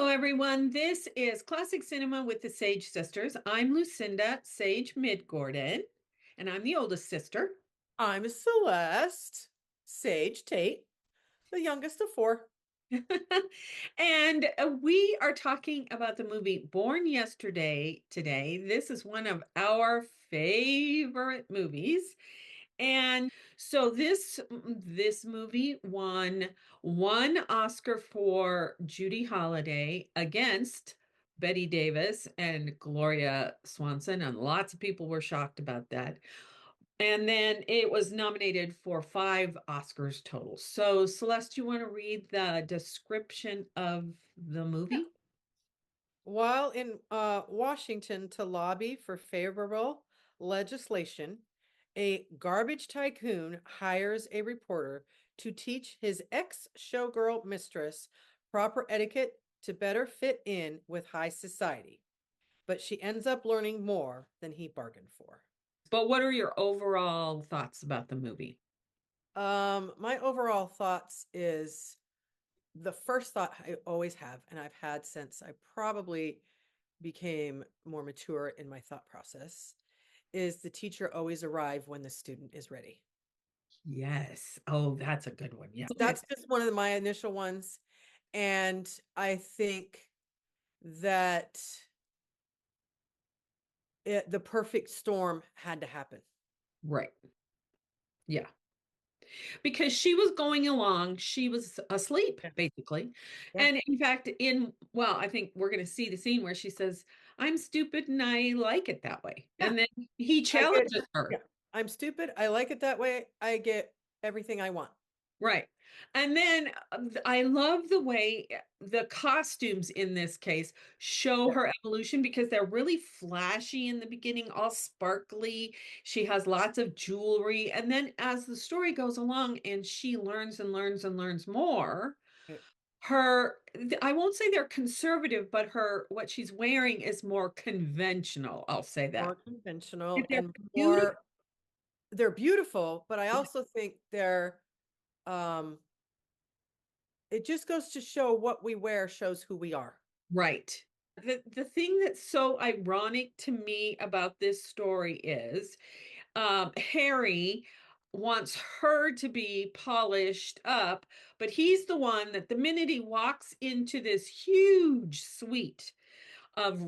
everyone. This is Classic Cinema with the Sage Sisters. I'm Lucinda Sage Mid-Gordon, and I'm the oldest sister. I'm Celeste, Sage Tate, the youngest of four. And we are talking about the movie Born Yesterday today. This is one of our favorite movies. And so this movie won one Oscar for Judy Holliday against Betty Davis and Gloria Swanson, and lots of people were shocked about that. And then it was nominated for five Oscars total. So Celeste, you want to read the description of the Yeah. movie? While in Washington to lobby for favorable legislation, a garbage tycoon hires a reporter to teach his ex-showgirl mistress proper etiquette to better fit in with high society. But she ends up learning more than he bargained for. But what are your overall thoughts about the movie? My overall thoughts is the first thought I always have, and I've had since I probably became more mature in my thought process, is the teacher always arrive when the student is ready. Yes. Oh, that's a good one. Yeah. So Okay. that's just one of my initial ones. And I think that the perfect storm had to happen. Right. Yeah. Because she was going along, she was asleep, Yeah. basically. Yeah. And in fact, well, I think we're going to see the scene where she says, I'm stupid and I like it that way. Yeah. And then he I get, challenges her. yeah. I'm stupid. I like it that way. I get everything I want. Right. And then I love the way the costumes in this case show Yeah. her evolution because they're really flashy in the beginning, all sparkly. She has lots of jewelry. And then as the story goes along and she learns and learns and learns more, I won't say they're conservative, but what she's wearing is more conventional. I'll say More that. conventional They're and beautiful. more, they're beautiful, but I also think they're um it just goes to show what we wear shows who we are. Right. The thing that's so ironic to me about this story is Harry wants her to be polished up, but he's the one that the minute he walks into this huge suite of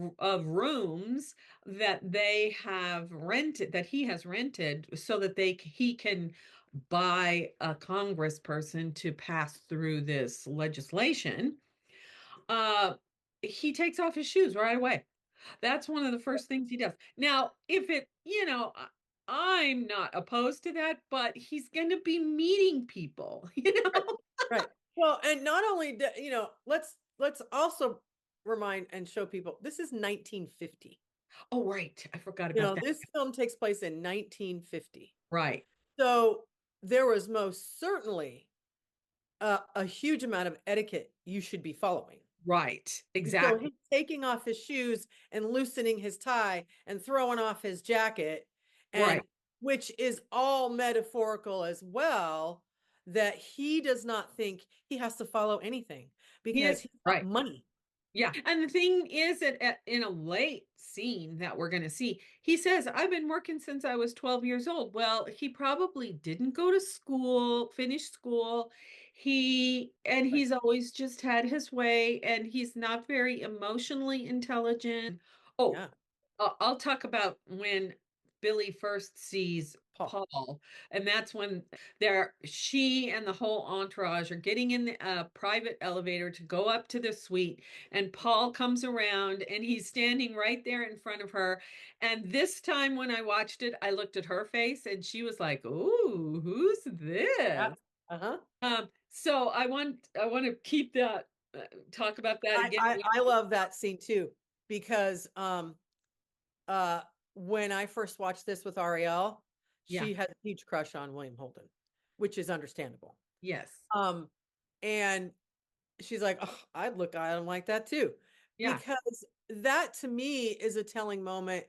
rooms that they have rented, that he has rented, so that he can buy a congressperson to pass through this legislation. Uh, he takes off his shoes right away. That's one of the first things he does. Now, if I'm not opposed to that, but he's going to be meeting people, you Right. know? Right. Well, and not only let's also remind and show people this is 1950. Oh, right. I forgot about that. This film takes place in 1950. Right. So there was most certainly a huge amount of etiquette you should be following. Right. So Exactly. he's taking off his shoes and loosening his tie and throwing off his jacket, Right. and which is all metaphorical as well, that he does not think he has to follow anything He because is he's got right. money. Yeah. And the thing is that in a late scene that we're going to see, he says, I've been working since I was 12 years old. Well, he probably didn't go to school, finish school. Right. He's always just had his way and he's not very emotionally intelligent. Oh, Yeah. I'll talk about when Billy first sees Paul. Paul, and that's when she and the whole entourage are getting in the private elevator to go up to the suite, and Paul comes around and he's standing right there in front of her. And this time when I watched it, I looked at her face and she was like, "Ooh, who's Yeah. this?" Uh-huh. So I want to keep that talk about that I, again. I I love that scene too because uh when I first watched this with Ariel, Yeah. she had a huge crush on William Holden, which is understandable. Yes. Um, and she's like, oh, I'd look at him like that too. Yeah. Because that to me is a telling moment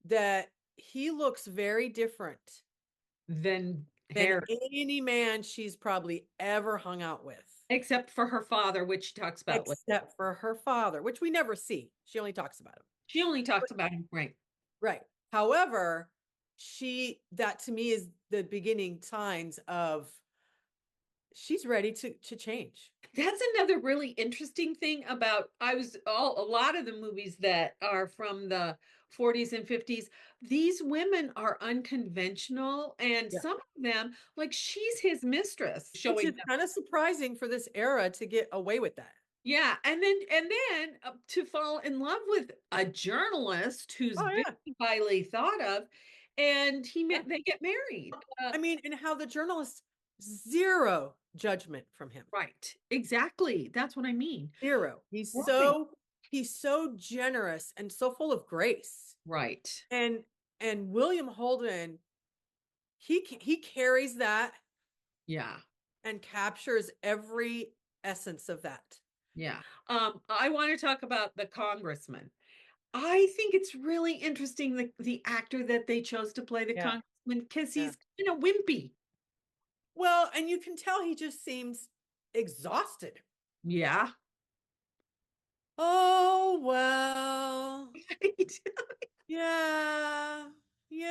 that he looks very different Then than Harry. any man she's probably ever hung out with. except for her father, which she talks about later. except for her father, which we never see. She only talks about him. She only talks about him, right? Right. However, that to me is the beginning signs of she's ready to change. That's another really interesting thing about a lot of the movies that are from the 40s and 50s. These women are unconventional, and Yeah. some of them, like she's his mistress, Which showing is them. kind of surprising for this era to get away with that. Yeah, and then to fall in love with a journalist who's Oh very yeah. highly thought of, and Yeah. they get married. I mean, and how the journalist zero judgment from him. Right, exactly. That's what I mean. Zero. Right. He's so generous and so full of grace. Right. And William Holden, he carries that Yeah. and captures every essence of that. Yeah. I want to talk about the congressman. I think it's really interesting the actor that they chose to play the Yeah. congressman because Yeah. he's kind of wimpy. Well, and you can tell he just seems exhausted. Yeah. Oh, well. Right. Yeah. You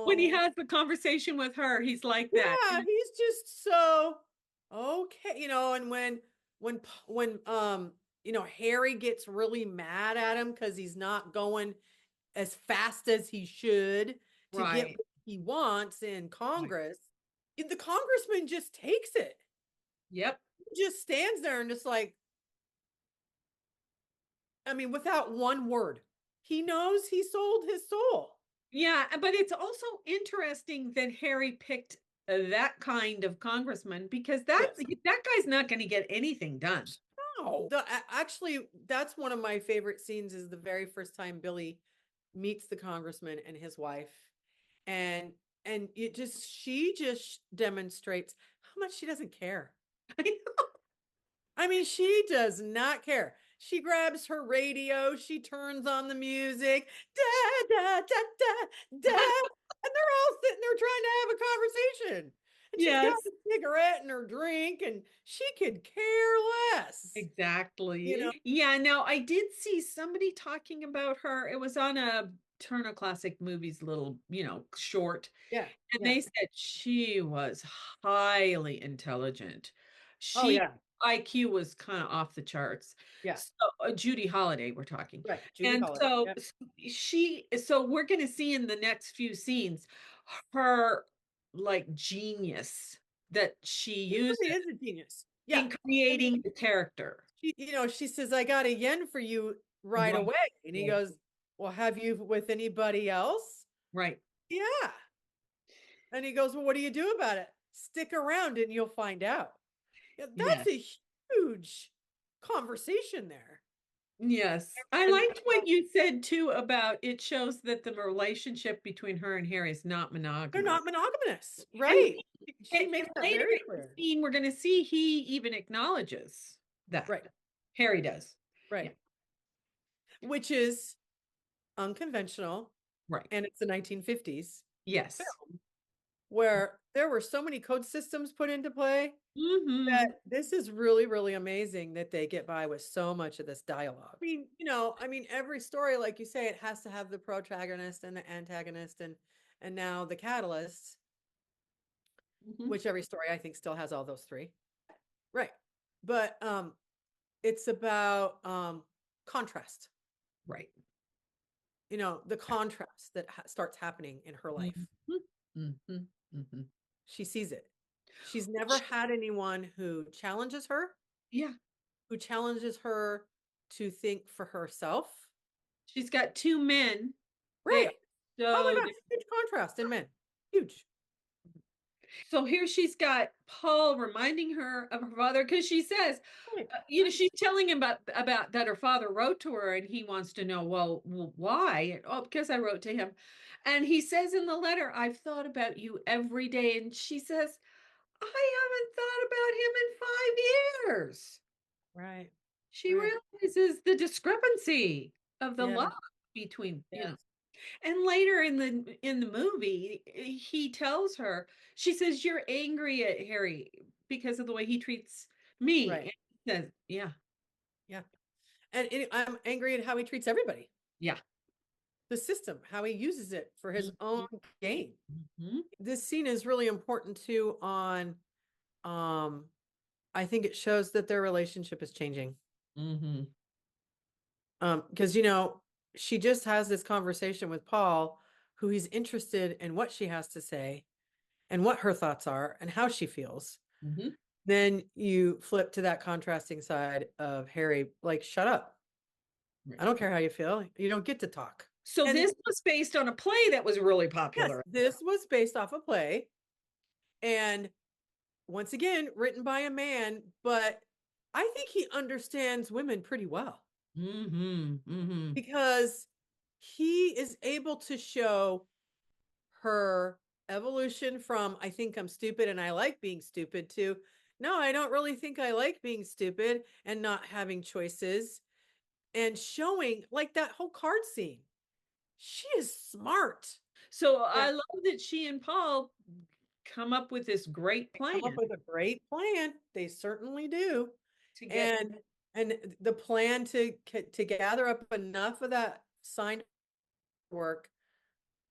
When he know. has the conversation with her, he's like that. Yeah, he's just so okay, and Harry gets really mad at him because he's not going as fast as he should to get Right. what he wants in Right. Congress, the congressman just takes it. Yep. He just stands there and just like, I mean, without one word. He knows he sold his soul. Yeah, but it's also interesting that Harry picked that kind of congressman because Yes. that guy's not going to get anything done. No. Actually, that's one of my favorite scenes is the very first time Billy meets the congressman and his wife. And she just demonstrates how much she doesn't care. I mean, she does not care. She grabs her radio, she turns on the music, da da da da da, and they're all sitting there trying to have a conversation. And she's got Yes. a cigarette and her drink, and she could care less. You know? Exactly. Yeah, no, I did see somebody talking about her. It was on a Turner Classic Movies little, short. Yeah, And yeah. they said she was highly intelligent. Oh She yeah, IQ was kind of off the charts. yeah. So Judy Holliday, we're talking. Right, Judy And Holliday. so Yeah. so we're going to see in the next few scenes her like genius that she She uses really is a genius. Yeah. in I mean, creating the character. she says, I got a yen for you right Right. away. And he goes, well, have you with anybody else? Right. Yeah. And he goes, well, what do you do about it? Stick around and you'll find out. Yeah, that's Yes. a huge conversation there. Yes. I And liked what you said too about it shows that the relationship between her and Harry is not they're monogamous. not monogamous. And, Right. She and makes that later very in the clear. scene, we're going to see he even acknowledges that. Right. Harry does. Yeah. Right. Which is unconventional. Right. And it's the 1950s Yes. where there were so many code systems put into play Hmm. that this is really, really amazing that they get by with so much of this dialogue. I mean, every story, like you say, it has to have the protagonist and the antagonist and now the catalyst, Hmm. which every story I think still has all those three. Right. But it's about contrast, Right. the contrast that starts happening in her Hmm. life. Hmm. Hmm. She sees it. She's never had anyone who challenges her, Yeah. to think for herself. She's got two men. They Right. are Oh my so God, huge contrast in men. Huge. So here she's got Paul reminding her of her father because she says, Right. Right. she's telling him about that her father wrote to her, and he wants to know, well, why? Oh, because I wrote to him, and he says in the letter, "I've thought about you every day," and she says, "I haven't thought about him in 5 years." Right. She Right. realizes the discrepancy of the Yeah. love between, Yes. and later in the movie, he tells her, she says, "You're angry at Harry because of the way he treats Me. Right. And he says, yeah, Yeah. And I'm angry at how he treats everybody. yeah. The system, how he uses it for his own gain. Mhm, This scene is really important too on um I think it shows that their relationship is changing. mhm, Because she just has this conversation with Paul, who he's interested in what she has to say and what her thoughts are and how she feels. mhm. Then you flip to that contrasting side of Harry, like, shut up. I Right. don't care how you feel. You don't get to talk. So And this was based on a play that was really yes, popular. this was based off a play. And once again, written by a man, but I think he understands women pretty well Mhm, mhm. because he is able to show her evolution from I think I'm stupid and I like being stupid to no, I don't really think I like being stupid and not having choices and showing like that whole card scene. She is smart. So Yeah. I love that she and Paul come up with this great Come up plan with a great plan. They certainly do. to get. And the plan to gather up enough of that signed work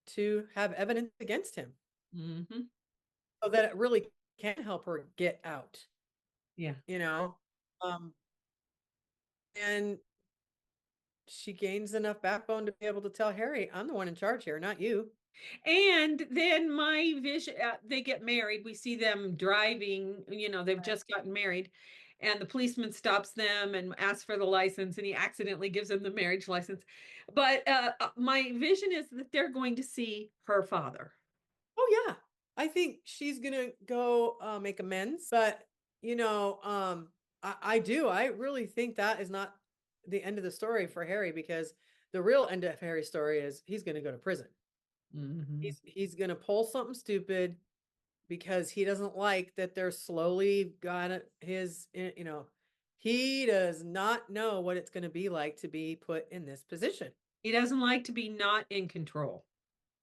to have evidence against him Mhm. so that it really can help her get out, Yeah. you know? Um, and she gains enough backbone to be able to tell Harry, I'm the one in charge here, not you. And then my vision, they get married. We see them driving, they've just gotten married. And the policeman stops them and asks for the license, and he accidentally gives them the marriage license. But my vision is that they're going to see her father. Oh yeah. I think she's gonna go make amends. But I do. I really think that is not the end of the story for Harry because the real end of Harry's story is he's gonna go to prison. Hmm. He's gonna pull something stupid because he doesn't like that they're slowly got he does not know what it's gonna be like to be put in this position. He doesn't like to be not in control.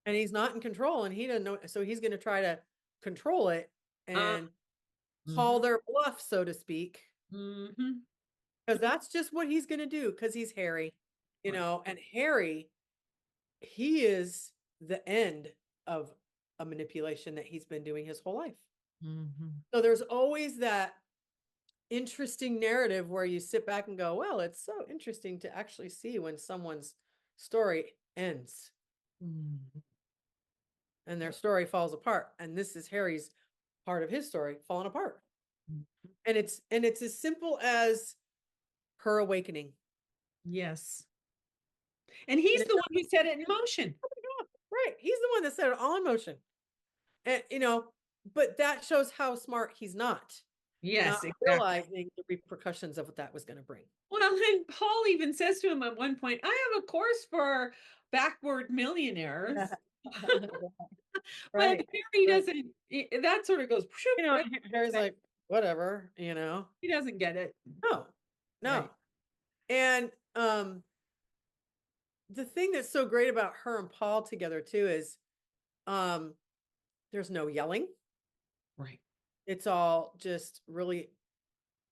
And he's not in control and he doesn't know, so he's gonna try to control it Uh, and call hmm. their bluff, so to speak, Hmm. because that's just what he's going to do because he's Harry, Right. and Harry, he is the end of a manipulation that he's been doing his whole life. Hmm. So there's always that interesting narrative where you sit back and go, well, it's so interesting to actually see when someone's story ends Hmm. and their story falls apart. And this is Harry's part of his story falling apart. And it's as simple as her awakening. Yes. And And he's it the one who set it in motion. right. He's the one that set it all in motion. And but that shows how smart he's not Yes, exactly. realizing the repercussions of what that was going to bring. Well, and Paul even says to him at one point, I have a course for backward millionaires. But Right. Harry Right. doesn't, that sort of goes right Harry's back. like, whatever, He doesn't get it. No, Right. no. And the thing that's so great about her and Paul together too is um there's no yelling. Right. It's all just really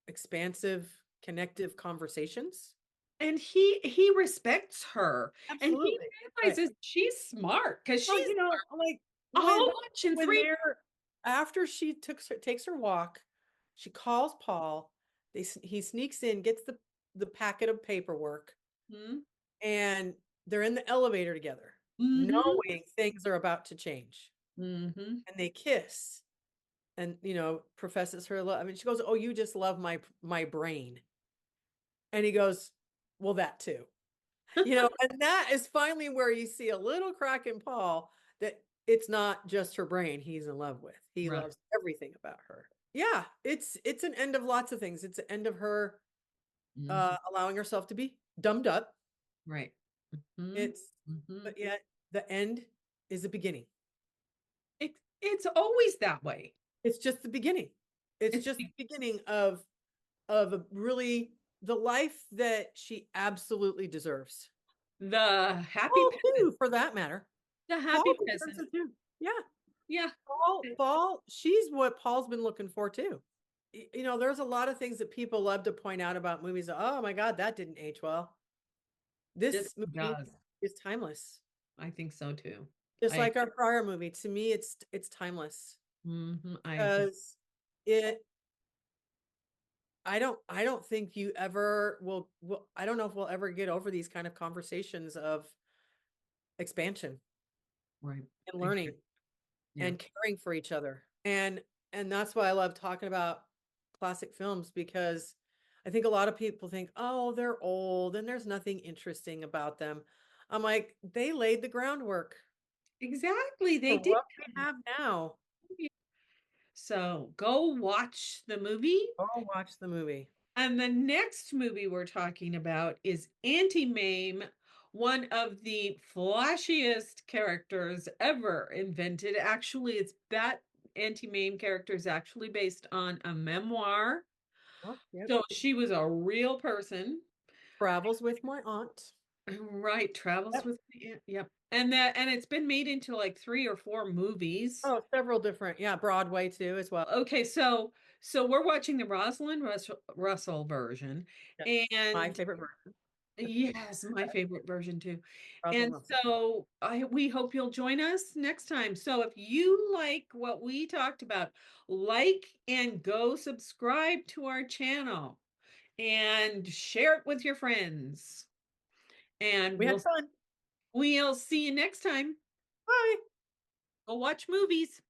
expansive, connective conversations. And he respects her and he Absolutely. Right. realizes she's smart because Well, she's like a when whole bunch in when 3. they're after she takes her walk, she calls Paul. He sneaks in, gets the packet of paperwork, Mm-hmm. and they're in the elevator together, Mm-hmm. knowing things are about to change. Mm-hmm. And they kiss, and professes her love. I mean, she goes, "Oh, you just love my brain," and he goes, "Well, that too." And that is finally where you see a little crack in Paul that it's not just her brain he's in love with. He Right. loves everything about her. Yeah, it's an end of lots of things. It's an end of her Mm-hmm. allowing herself to be dumbed up. Right. Mm-hmm. It's Mm-hmm. but yet the end is a beginning. It's always that way. It's just the beginning. It's It's just the beginning of a really the life that she absolutely deserves. the happy Paul peasant. too, for that matter. The Paul happy deserves peasant. it too. Yeah. Yeah. Paul, she's what Paul's been looking for too. there's a lot of things that people love to point out about movies. Oh my God, that didn't age well. This This movie does. is timeless. I think so too. Just I like our prior movie, to me, it's timeless I agree. because it. I don't think you ever will. I don't know if we'll ever get over these kind of conversations of expansion Right. and I agree. learning Yeah. and caring for each other. And that's why I love talking about classic films because I think a lot of people think, "Oh, they're old and there's nothing interesting about them." I'm like, they laid the groundwork Exactly. They for did. what we have now. So go watch the movie. Go watch the movie. And the next movie we're talking about is Anti-Mame, one of the flashiest characters ever invented. Actually, it's that Anti-Mame character is actually based on a memoir. Oh, yep. So she was a real person. Travels with my aunt. Right, travels Yep. with the yep. And it's been made into like 3 or 4 movies. Oh, several different. Yeah, Broadway too as well. Okay, so we're watching the Russell version, Yep. My and favorite version. yes, my favorite version too. Russell And Russell. so we hope you'll join us next time. So if you like what we talked about, like and go subscribe to our channel and share it with your friends. And We had fun. we'll see you next time. Bye. Go watch movies.